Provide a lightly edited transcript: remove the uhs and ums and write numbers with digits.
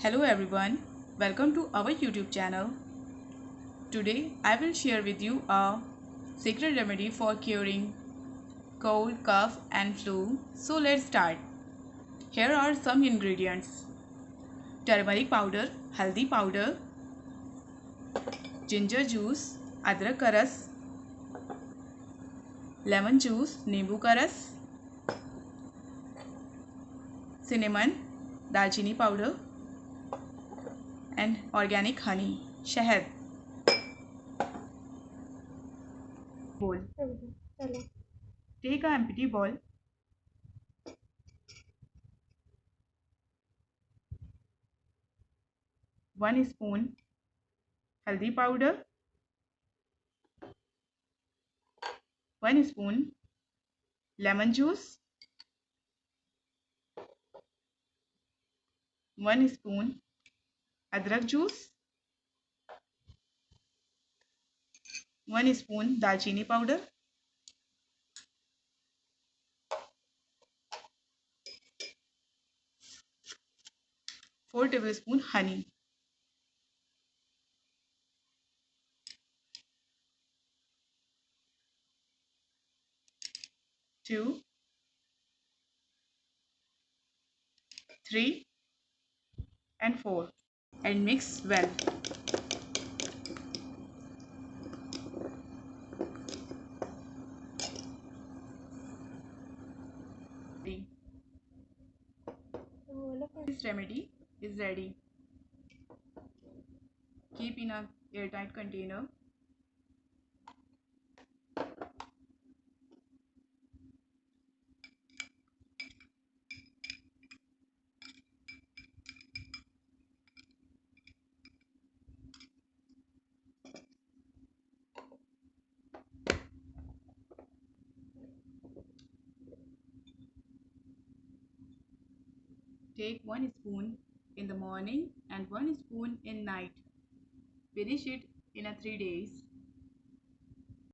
Hello everyone, welcome to our YouTube channel. Today I will share with you a secret remedy for curing cold, cough and flu. So let's start. Here are some ingredients: turmeric powder, haldi powder, ginger juice, adrak ka ras, lemon juice, नींबू का रस, cinnamon, दालचीनी powder and organic honey, शहद. Bowl. Take a empty bowl. One spoon haldi powder, 1 spoon lemon juice, 1 spoon adrak juice, 1 spoon dalchini powder, 4 tablespoon honey. Two, 3 and 4 and mix well. This remedy is ready. Keep in a airtight container. Take 1 spoon in the morning and 1 spoon in night. Finish it in 3 days.